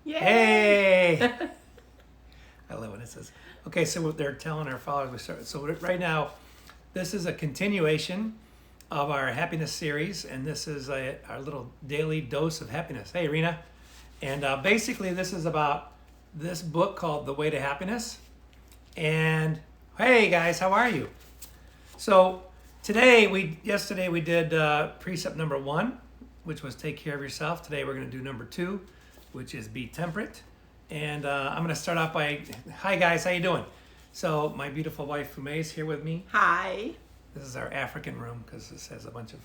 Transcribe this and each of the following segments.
Yay! Hey! I love when it says, okay, so what they're telling our followers, we started. So right now, this is a continuation of our happiness series, and this is our little daily dose of happiness. Hey, Rena. And basically, this is about this book called The Way to Happiness. And hey, guys, how are you? So yesterday we did precept number 1, which was take care of yourself. Today we're going to do number 2, which is be temperate. And I'm going to start off by, hi guys, how you doing? So my beautiful wife Fume is here with me. Hi. This is our African room because this has a bunch of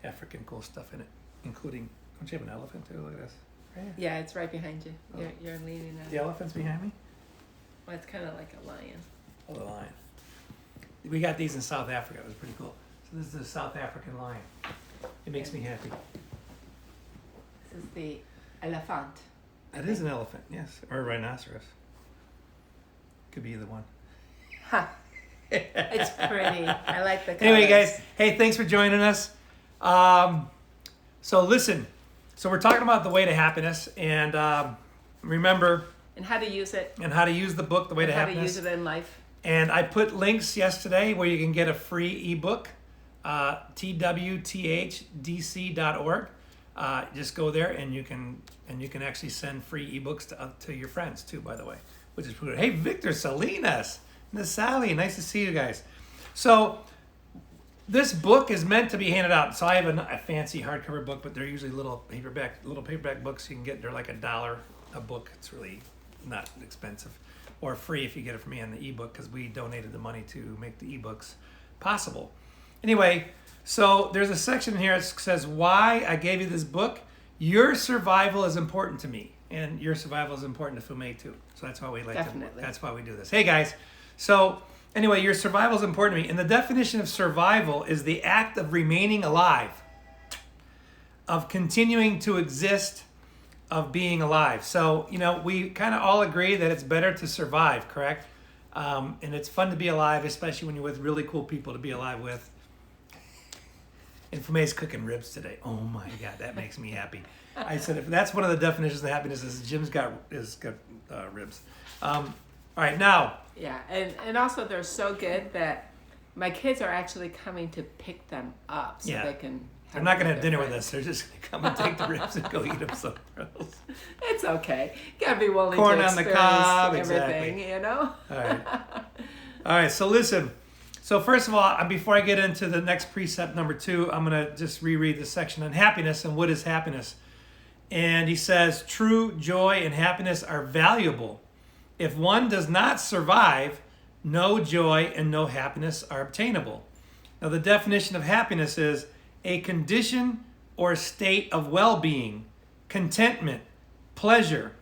African cool stuff in it, including, don't you have an elephant too? Look at this. Right here. Yeah, it's right behind you. You're leaning on The elephant's behind me? Well, it's kind of like a lion. Oh, the lion. We got these in South Africa. It was pretty cool. So this is a South African lion. It makes me happy. This is the elephant. That is an elephant, yes. Or a rhinoceros. Could be either one. Ha! It's pretty. I like the colors. Anyway, guys, hey, thanks for joining us. So listen, so we're talking about the way to happiness, and remember, And how to use it. and how to use the book, The Way to How to Happiness. use it in life. And I put links yesterday where you can get a free ebook, twthdc.org. Just go there, and you can actually send free ebooks to your friends too. By the way, which is pretty good. Hey, Victor, Salinas, Miss Sally, nice to see you guys. So this book is meant to be handed out. So I have a fancy hardcover book, but they're usually little paperback books you can get. They're like $1 a book. It's really not expensive, or free if you get it from me on the ebook, because we donated the money to make the ebooks possible. Anyway, so there's a section here that says why I gave you this book. Your survival is important to me, and your survival is important to Fume too. So that's why we like Definitely. that's why we do this. Hey guys, so anyway, your survival is important to me, and the definition of survival is the act of remaining alive, of continuing to exist, of being alive. So, we kind of all agree that it's better to survive, correct? And it's fun to be alive, especially when you're with really cool people to be alive with. And Fume's cooking ribs today. Oh my God, that makes me happy. I said, if that's one of the definitions of happiness, is Jim's got ribs. All right, now. Yeah, and also they're so good that my kids are actually coming to pick them up so Yeah. they can. They're not going to have their dinner with friends. us. They're just going to come and take the ribs and go eat them somewhere else. It's okay. You gotta be willing Corn to on the experience cob, everything, exactly. you know? All right, so listen. So first of all, before I get into the next precept, number 2, I'm going to just reread the section on happiness and what is happiness. And he says, true joy and happiness are valuable. If one does not survive, no joy and no happiness are obtainable. Now, the definition of happiness is a condition or state of well-being, contentment, pleasure.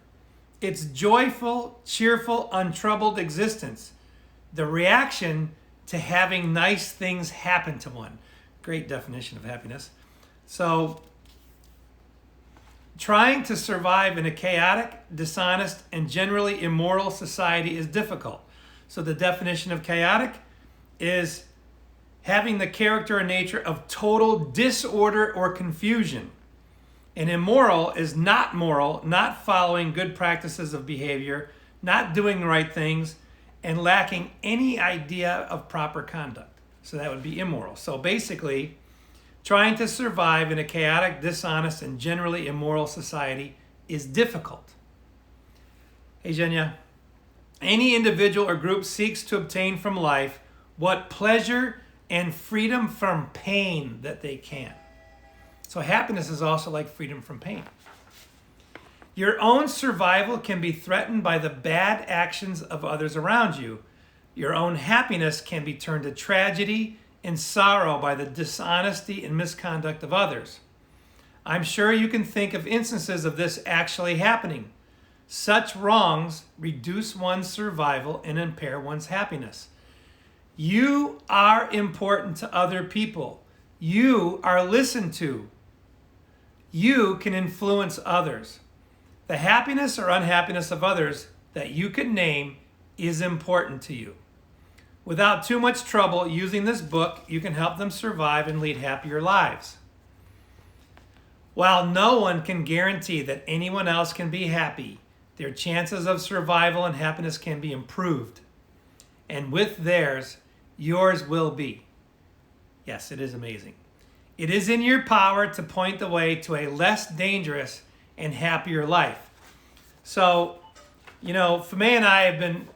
It's joyful, cheerful, untroubled existence. The reaction to having nice things happen to one. Great definition of happiness. So, trying to survive in a chaotic, dishonest, and generally immoral society is difficult. So the definition of chaotic is having the character and nature of total disorder or confusion. And immoral is not moral, not following good practices of behavior, not doing the right things, and lacking any idea of proper conduct. So that would be immoral. So basically, trying to survive in a chaotic, dishonest, and generally immoral society is difficult. Hey, Zhenya. Any individual or group seeks to obtain from life what pleasure and freedom from pain that they can. So happiness is also like freedom from pain. Your own survival can be threatened by the bad actions of others around you. Your own happiness can be turned to tragedy and sorrow by the dishonesty and misconduct of others. I'm sure you can think of instances of this actually happening. Such wrongs reduce one's survival and impair one's happiness. You are important to other people. You are listened to. You can influence others. The happiness or unhappiness of others that you can name is important to you. Without too much trouble using this book, you can help them survive and lead happier lives. While no one can guarantee that anyone else can be happy, their chances of survival and happiness can be improved. And with theirs, yours will be. Yes, it is amazing. It is in your power to point the way to a less dangerous and happier life. So, Fame and I have been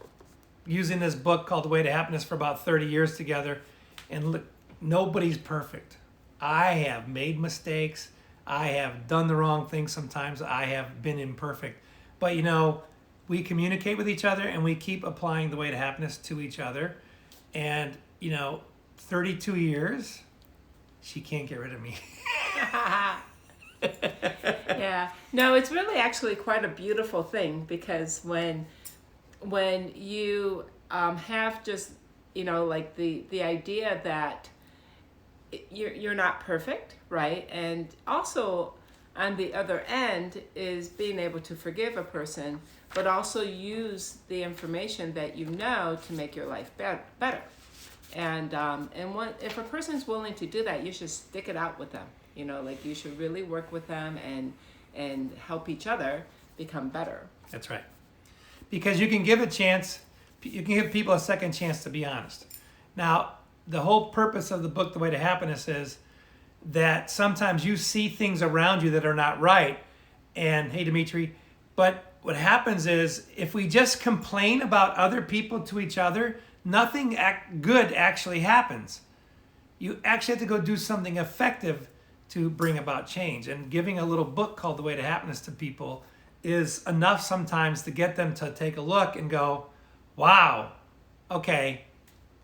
using this book called The Way to Happiness for about 30 years together. And look, nobody's perfect. I have made mistakes. I have done the wrong thing sometimes. I have been imperfect. But, we communicate with each other and we keep applying The Way to Happiness to each other. And, 32 years, she can't get rid of me. Yeah. No, it's really actually quite a beautiful thing, because when you have just, like the idea that you're not perfect, right? And also on the other end is being able to forgive a person, but also use the information that you know to make your life better. And if a person's willing to do that, you should stick it out with them. Like you should really work with them and help each other become better. That's right. Because you can give people a second chance to be honest. Now, the whole purpose of the book, The Way to Happiness, is that sometimes you see things around you that are not right. And hey, Dimitri, but what happens is if we just complain about other people to each other, nothing good actually happens. You actually have to go do something effective to bring about change. And giving a little book called The Way to Happiness to people is enough sometimes to get them to take a look and go, wow, okay,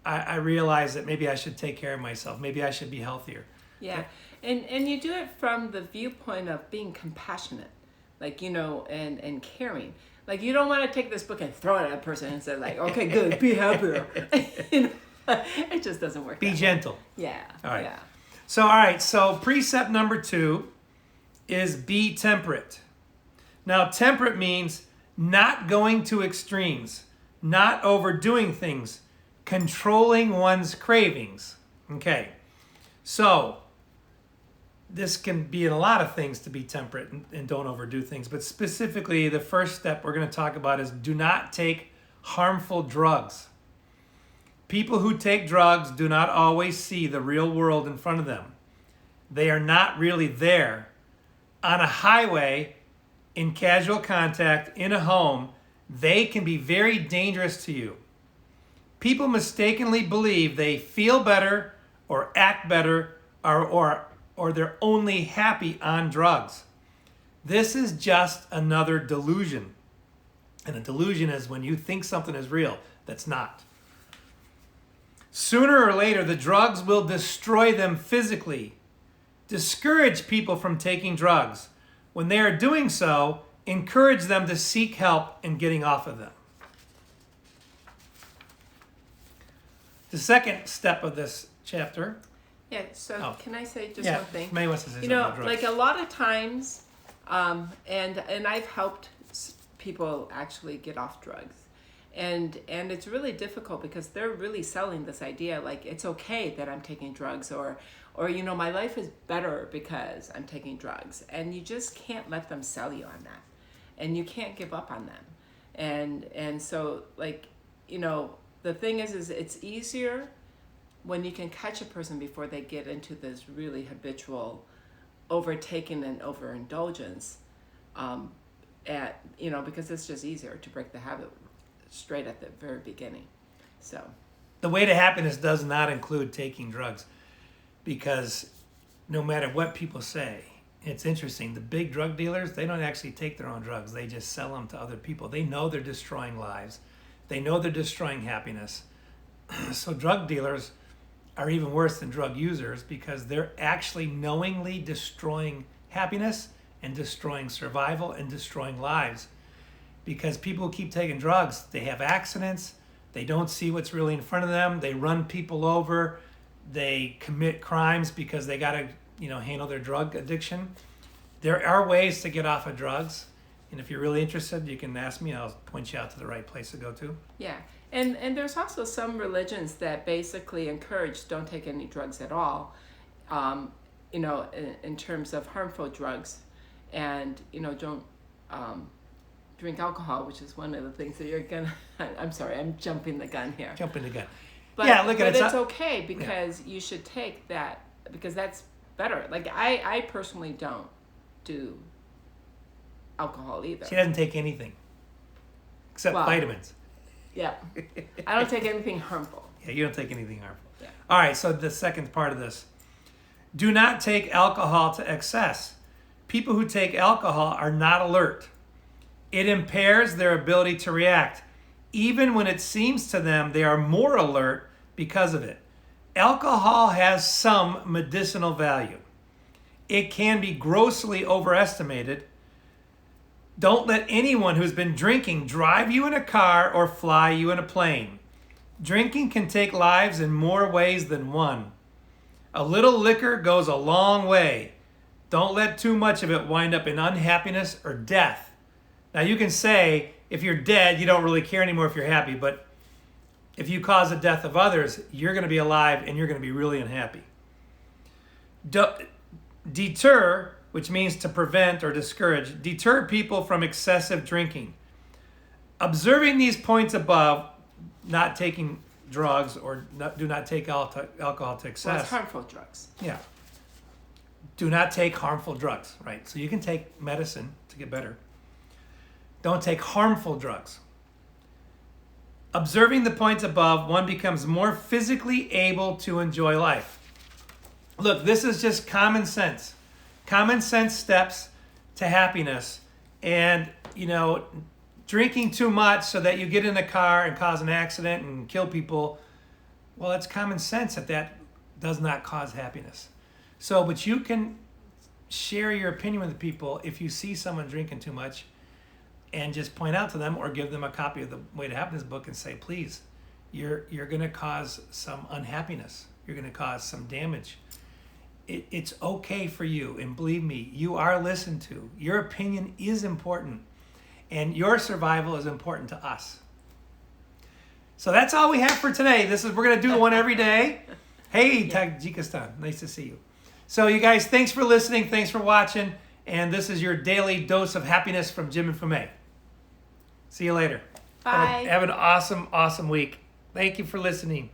I realize that maybe I should take care of myself. Maybe I should be healthier. Yeah. And you do it from the viewpoint of being compassionate, like, and caring. Like, you don't want to take this book and throw it at a person and say, like, okay, good, be happier. It just doesn't work. Be gentle. Yeah. All right. Yeah. So precept number 2 is be temperate. Now, temperate means not going to extremes, not overdoing things, controlling one's cravings. Okay. So this can be in a lot of things to be temperate and don't overdo things. But specifically, the first step we're going to talk about is do not take harmful drugs. People who take drugs do not always see the real world in front of them. They are not really there. On a highway, in casual contact, in a home, they can be very dangerous to you. People mistakenly believe they feel better or act better or they're only happy on drugs. This is just another delusion. And a delusion is when you think something is real that's not. Sooner or later, the drugs will destroy them physically. Discourage people from taking drugs. When they are doing so, encourage them to seek help in getting off of them. The second step of this chapter. Yeah, so can I say just one thing? May wants to say something about drugs. Like a lot of times, and I've helped people actually get off drugs. And it's really difficult because they're really selling this idea like it's okay that I'm taking drugs or my life is better because I'm taking drugs. And you just can't let them sell you on that. And you can't give up on them. And so the thing is it's easier when you can catch a person before they get into this really habitual overtaking and overindulgence, because it's just easier to break the habit straight at the very beginning. So the way to happiness does not include taking drugs, because no matter what people say, it's interesting. The big drug dealers, they don't actually take their own drugs. They just sell them to other people. They know they're destroying lives. They know they're destroying happiness. So drug dealers are even worse than drug users because they're actually knowingly destroying happiness and destroying survival and destroying lives. Because people who keep taking drugs, they have accidents, they don't see what's really in front of them, they run people over, they commit crimes because they got to, handle their drug addiction. There are ways to get off of drugs, and if you're really interested, you can ask me, I'll point you out to the right place to go to. Yeah, and there's also some religions that basically encourage don't take any drugs at all, in terms of harmful drugs, and don't drink alcohol, which is one of the things that you're gonna. I'm sorry, I'm jumping the gun here. Jumping the gun. But, yeah, look at but it. it's okay because you should take that because that's better. Like I personally don't do alcohol either. She doesn't take anything except vitamins. Yeah, I don't take anything harmful. Yeah, you don't take anything harmful. Yeah. All right, so the second part of this. Do not take alcohol to excess. People who take alcohol are not alert. It impairs their ability to react. Even when it seems to them they are more alert because of it. Alcohol has some medicinal value. It can be grossly overestimated. Don't let anyone who's been drinking drive you in a car or fly you in a plane. Drinking can take lives in more ways than one. A little liquor goes a long way. Don't let too much of it wind up in unhappiness or death. Now you can say, if you're dead, you don't really care anymore if you're happy, but if you cause the death of others, you're going to be alive and you're going to be really unhappy. Deter, which means to prevent or discourage, deter people from excessive drinking. Observing these points above, not taking drugs or do not take alcohol to excess. Well, it's harmful drugs. Yeah. Do not take harmful drugs, right? So you can take medicine to get better. Don't take harmful drugs. Observing the points above, one becomes more physically able to enjoy life. Look, this is just common sense. Common sense steps to happiness. And, drinking too much so that you get in a car and cause an accident and kill people, well, it's common sense that does not cause happiness. So, but you can share your opinion with people if you see someone drinking too much and just point out to them or give them a copy of the Way to Happiness book and say, please, you're going to cause some unhappiness. You're going to cause some damage. It's okay for you. And believe me, you are listened to. Your opinion is important. And your survival is important to us. So that's all we have for today. We're going to do one every day. Hey, Tajikistan, nice to see you. So you guys, thanks for listening. Thanks for watching. And this is your daily dose of happiness from Jim and from May. See you later. Bye. Have an awesome, awesome week. Thank you for listening.